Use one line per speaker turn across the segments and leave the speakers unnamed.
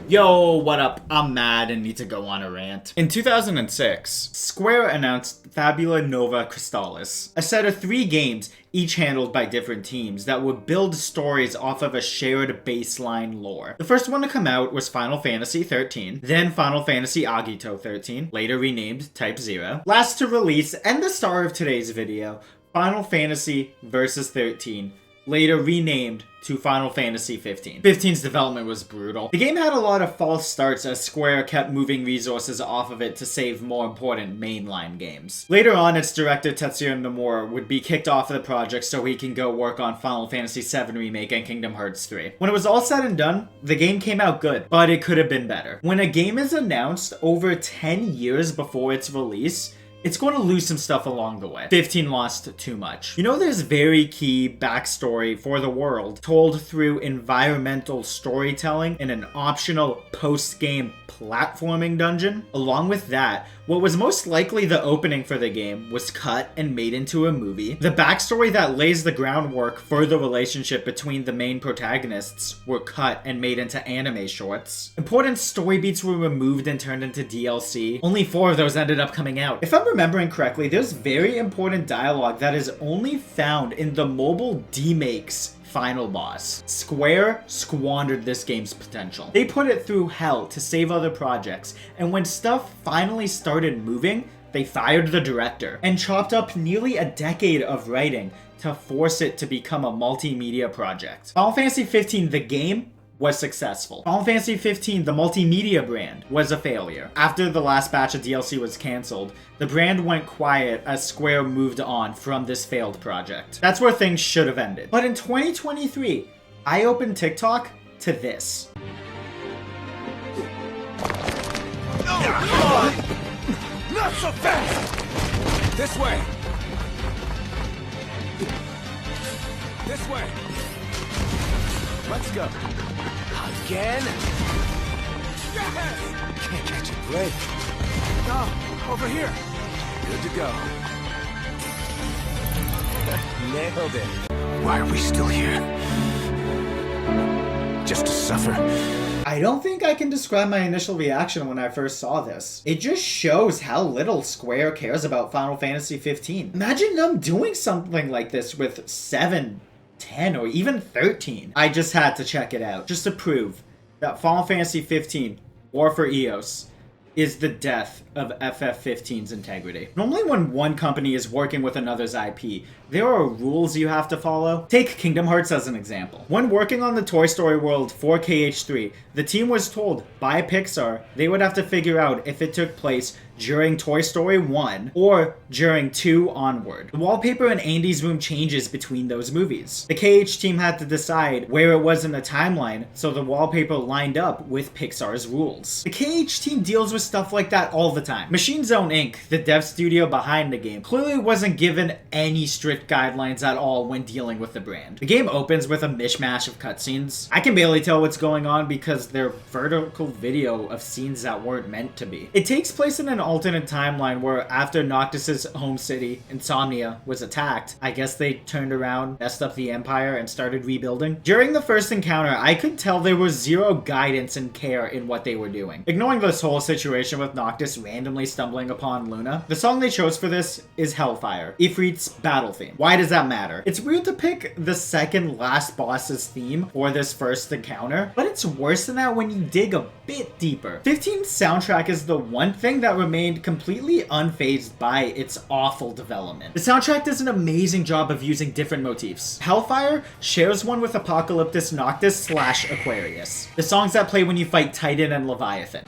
Yo, what up? I'm mad and need to go on a rant. In 2006, Square announced Fabula Nova Crystallis, a set of 3 games, each handled by different teams, that would build stories off of a shared baseline lore. The first one to come out was Final Fantasy XIII, then Final Fantasy Agito 13, later renamed Type 0. Last to release, and the star of today's video, Final Fantasy Versus 13, later renamed to Final Fantasy 15. 15's development was brutal. The game had a lot of false starts as Square kept moving resources off of it to save more important mainline games. Later on, its director Tetsuya Nomura would be kicked off of the project so he can go work on Final Fantasy VII Remake and Kingdom Hearts 3. When it was all said and done, the game came out good, but it could have been better. When a game is announced over 10 years before its release, it's going to lose some stuff along the way. 15 lost too much. You know, there's very key backstory for the world told through environmental storytelling in an optional post-game platforming dungeon. Along with that, what was most likely the opening for the game was cut and made into a movie. The backstory that lays the groundwork for the relationship between the main protagonists were cut and made into anime shorts. Important story beats were removed and turned into DLC. Only 4 of those ended up coming out. If I'm remembering correctly, there's very important dialogue that is only found in the mobile D-Make's final boss. Square squandered this game's potential. They put it through hell to save other projects, and when stuff finally started moving, they fired the director and chopped up nearly a decade of writing to force it to become a multimedia project. Final Fantasy 15, the game, was successful. Final Fantasy 15, the multimedia brand, was a failure. After the last batch of DLC was cancelled, the brand went quiet as Square moved on from this failed project. That's where things should have ended. But in 2023, I opened TikTok to this.
No! Come on! Not so fast! This way! This way! Let's go. Again? Yes! Can't catch a break. No, over here. Good to go. Nailed it. Why are we still here? Just to suffer?
I don't think I can describe my initial reaction when I first saw this. It just shows how little Square cares about Final Fantasy 15. Imagine them doing something like this with 7, 10, or even 13. I just had to check it out, just to prove that Final Fantasy 15, War for Eos, is the death of FF15's integrity. Normally when one company is working with another's IP, there are rules you have to follow. Take Kingdom Hearts as an example. When working on the Toy Story world for KH3, the team was told by Pixar they would have to figure out if it took place during Toy Story 1 or during 2 onward. The wallpaper in Andy's room changes between those movies. The KH team had to decide where it was in the timeline so the wallpaper lined up with Pixar's rules. The KH team deals with stuff like that all the time. Machine Zone Inc., the dev studio behind the game, clearly wasn't given any strict guidelines at all when dealing with the brand. The game opens with a mishmash of cutscenes. I can barely tell what's going on because they're vertical video of scenes that weren't meant to be. It takes place in an alternate timeline where after Noctis's home city, Insomnia, was attacked, I guess they turned around, messed up the Empire, and started rebuilding. During the first encounter, I could tell there was zero guidance and care in what they were doing. Ignoring this whole situation with Noctis randomly stumbling upon Luna, the song they chose for this is Hellfire, Ifrit's battle theme. Why does that matter? It's weird to pick the second last boss's theme for this first encounter, but it's worse than that when you dig a bit deeper. 15's soundtrack is the one thing that remained completely unfazed by its awful development. The soundtrack does an amazing job of using different motifs. Hellfire shares one with APOCALYPSIS Noctis / AQUARIUS, the songs that play when you fight Titan and Leviathan.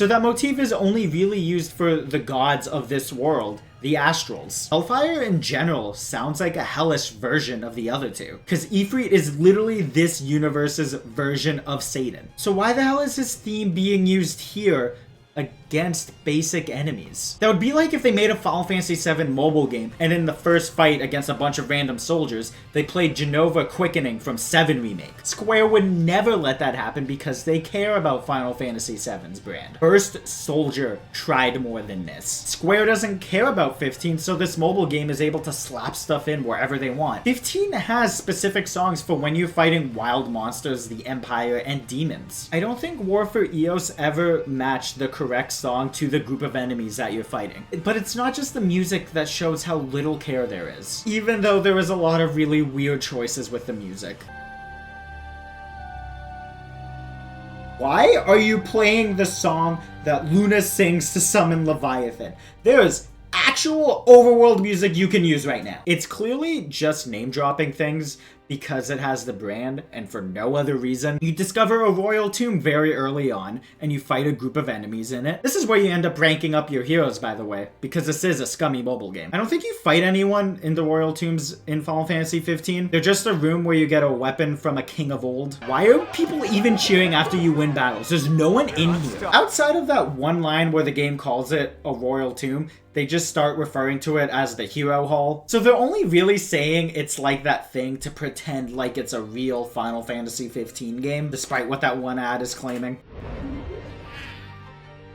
So that motif is only really used for the gods of this world, the astrals. Hellfire in general sounds like a hellish version of the other two, because Ifrit is literally this universe's version of Satan. So why the hell is his theme being used here against basic enemies? That would be like if they made a Final Fantasy VII mobile game, and in the first fight against a bunch of random soldiers, they played Genova Quickening from 7 Remake. Square would never let that happen because they care about Final Fantasy VII's brand. First Soldier tried more than this. Square doesn't care about 15, so this mobile game is able to slap stuff in wherever they want. 15 has specific songs for when you're fighting wild monsters, the Empire, and demons. I don't think War for Eos ever matched the correct song to the group of enemies that you're fighting. But it's not just the music that shows how little care there is, even though there is a lot of really weird choices with the music. Why are you playing the song that Luna sings to summon Leviathan? There's actual overworld music you can use right now. It's clearly just name dropping things because it has the brand and for no other reason. You discover a royal tomb very early on and you fight a group of enemies in it. This is where you end up ranking up your heroes, by the way, because this is a scummy mobile game. I don't think you fight anyone in the royal tombs in Final Fantasy 15. They're just a room where you get a weapon from a king of old. Why are people even cheering after you win battles? There's no one in here. Outside of that one line where the game calls it a royal tomb, they just start referring to it as the hero hall. So they're only really saying it's like that thing to pretend like it's a real Final Fantasy 15 game, despite what that one ad is claiming.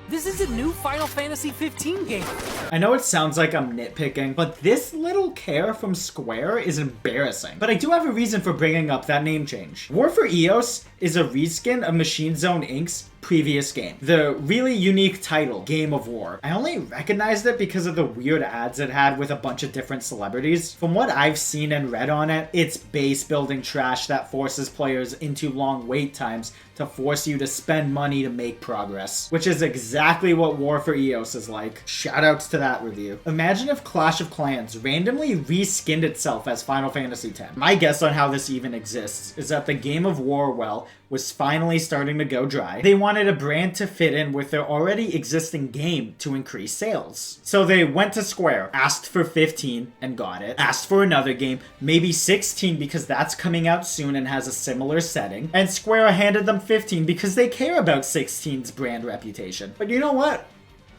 This is a new Final Fantasy 15 game.
I know it sounds like I'm nitpicking, but this little care from Square is embarrassing. But I do have a reason for bringing up that name change. War for Eos is a reskin of Machine Zone Inc.'s previous game. The really unique title, Game of War. I only recognized it because of the weird ads it had with a bunch of different celebrities. From what I've seen and read on it, it's base building trash that forces players into long wait times to force you to spend money to make progress, which is exactly what War for Eos is like. Shoutouts to that review. Imagine if Clash of Clans randomly reskinned itself as Final Fantasy X. My guess on how this even exists is that the Game of War well was finally starting to go dry. They wanted a brand to fit in with their already existing game to increase sales. So they went to Square, asked for 15 and got it, asked for another game, maybe 16 because that's coming out soon and has a similar setting, and Square handed them 15 because they care about 16's brand reputation. But you know what?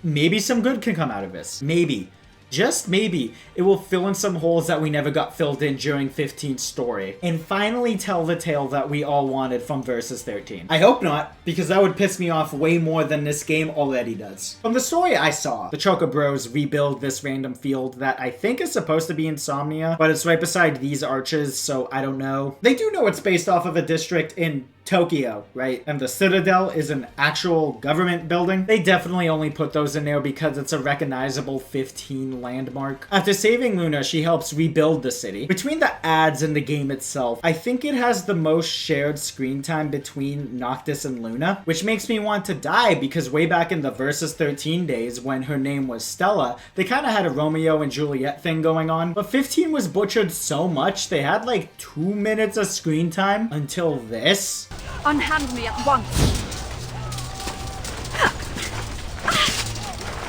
Maybe some good can come out of this. Maybe. Just maybe, it will fill in some holes that we never got filled in during 15's story, and finally tell the tale that we all wanted from Versus 13. I hope not, because that would piss me off way more than this game already does. From the story I saw, the Choco Bros rebuild this random field that I think is supposed to be Insomnia, but it's right beside these arches, so I don't know. They do know it's based off of a district in Tokyo, right? And the Citadel is an actual government building. They definitely only put those in there because it's a recognizable 15 landmark. After saving Luna, she helps rebuild the city. Between the ads and the game itself, I think it has the most shared screen time between Noctis and Luna, which makes me want to die because way back in the Versus 13 days when her name was Stella, they kind of had a Romeo and Juliet thing going on, but 15 was butchered so much they had like 2 minutes of screen time until this.
Unhand me at once.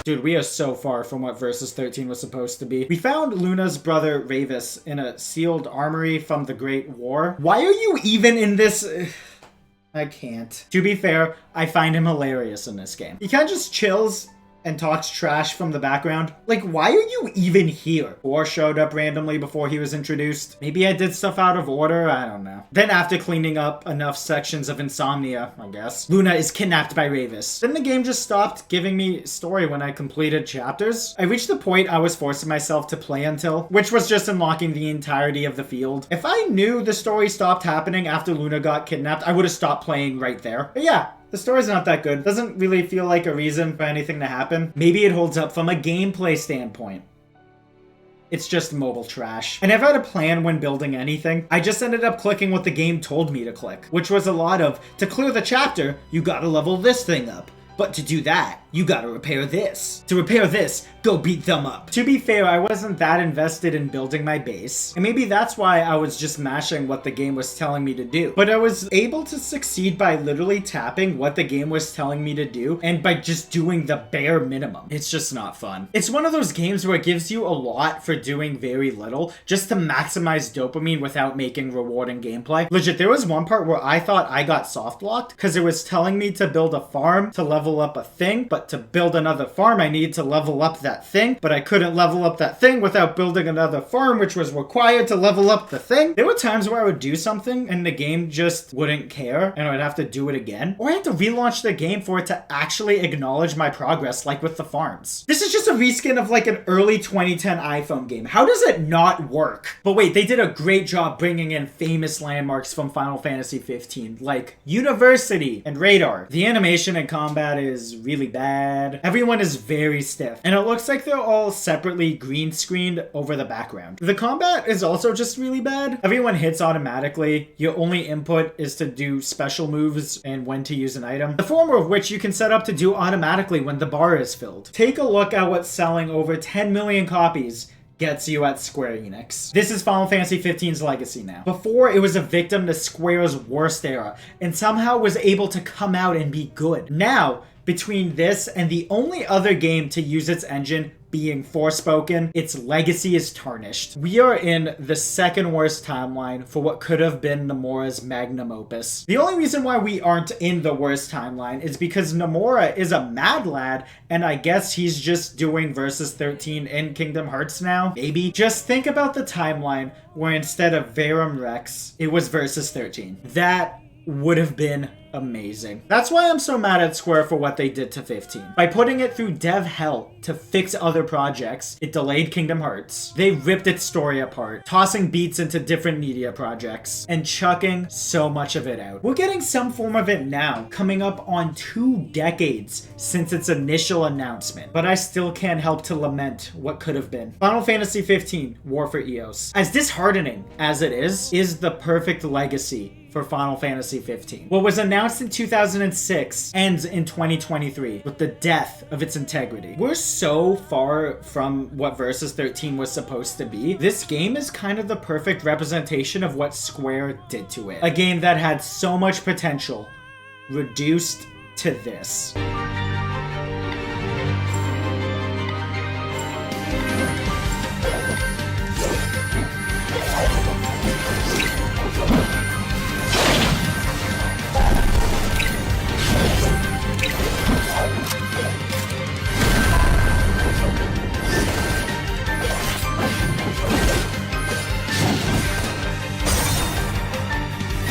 Dude, we are so far from what Versus 13 was supposed to be. We found Luna's brother Ravis in a sealed armory from the Great War. Why are you even in this? I can't. To be fair, I find him hilarious in this game. He kind of just chills and talks trash from the background. Like, why are you even here? Or showed up randomly before he was introduced. Maybe I did stuff out of order, I don't know. Then after cleaning up enough sections of Insomnia, I guess, Luna is kidnapped by Ravis. Then the game just stopped giving me story when I completed chapters. I reached the point I was forcing myself to play until, which was just unlocking the entirety of the field. If I knew the story stopped happening after Luna got kidnapped, I would have stopped playing right there. But yeah, the story's not that good. Doesn't really feel like a reason for anything to happen. Maybe it holds up from a gameplay standpoint. It's just mobile trash. I never had a plan when building anything. I just ended up clicking what the game told me to click, which was a lot of, to clear the chapter, you gotta level this thing up. But to do that, you gotta repair this. To repair this, go beat them up. To be fair, I wasn't that invested in building my base, and maybe that's why I was just mashing what the game was telling me to do. But I was able to succeed by literally tapping what the game was telling me to do, and by just doing the bare minimum. It's just not fun. It's one of those games where it gives you a lot for doing very little, just to maximize dopamine without making rewarding gameplay. Legit, there was one part where I thought I got soft locked, because it was telling me to build a farm to level up a thing, but to build another farm I needed to level up that thing, but I couldn't level up that thing without building another farm, which was required to level up the thing. There were times where I would do something and the game just wouldn't care, and I'd have to do it again, or I had to relaunch the game for it to actually acknowledge my progress, like with the farms. This is just a reskin of like an early 2010 iPhone game. How does it not work? But wait, they did a great job bringing in famous landmarks from Final Fantasy 15, like University and Radar. The animation and combat is really bad. Everyone is very stiff, and it looks like they're all separately green screened over the background. The combat is also just really bad. Everyone hits automatically. Your only input is to do special moves and when to use an item, the former of which you can set up to do automatically when the bar is filled. Take a look at what selling over 10 million copies gets you at Square Enix. This is Final Fantasy 15's legacy now. Before, it was a victim to Square's worst era, and somehow was able to come out and be good. Now, between this and the only other game to use its engine being Forspoken, its legacy is tarnished. We are in the second worst timeline for what could have been Nomura's magnum opus. The only reason why we aren't in the worst timeline is because Nomura is a mad lad, and I guess he's just doing Versus 13 in Kingdom Hearts now. Maybe. Just think about the timeline where instead of Verum Rex, it was Versus 13. That would have been amazing. That's why I'm so mad at Square for what they did to 15. By putting it through dev hell to fix other projects, it delayed Kingdom Hearts. They ripped its story apart, tossing beats into different media projects, and chucking so much of it out. We're getting some form of it now, coming up on 2 decades since its initial announcement, but I still can't help to lament what could have been. Final Fantasy 15, War for Eos. As disheartening as it is the perfect legacy for Final Fantasy 15. What was announced in 2006 ends in 2023 with the death of its integrity. We're so far from what Versus 13 was supposed to be. This game is kind of the perfect representation of what Square did to it. A game that had so much potential, reduced to this.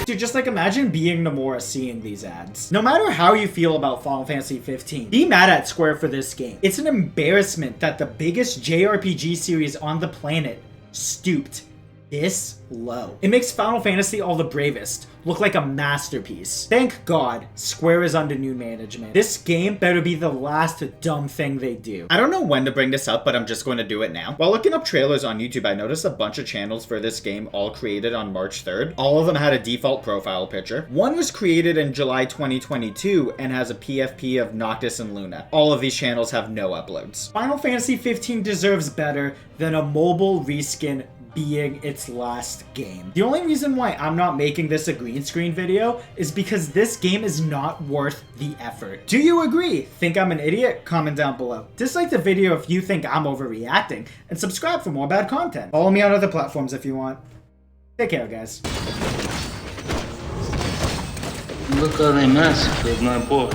Dude, just like imagine being Nomura seeing these ads. No matter how you feel about Final Fantasy 15, be mad at Square for this game. It's an embarrassment that the biggest JRPG series on the planet stooped this low. It makes Final Fantasy All the Bravest look like a masterpiece. Thank God Square is under new management. This game better be the last dumb thing they do. I don't know when to bring this up, but I'm just going to do it now. While looking up trailers on YouTube, I noticed a bunch of channels for this game all created on March 3rd. All of them had a default profile picture. One was created in July 2022 and has a PFP of Noctis and Luna. All of these channels have no uploads. Final Fantasy 15 deserves better than a mobile reskin being its last game. The only reason why I'm not making this a green screen video is because this game is not worth the effort. Do you agree? Think I'm an idiot? Comment down below. Dislike the video if you think I'm overreacting, and subscribe for more bad content. Follow me on other platforms if you want. Take care, guys.
Look how they massacred my boy.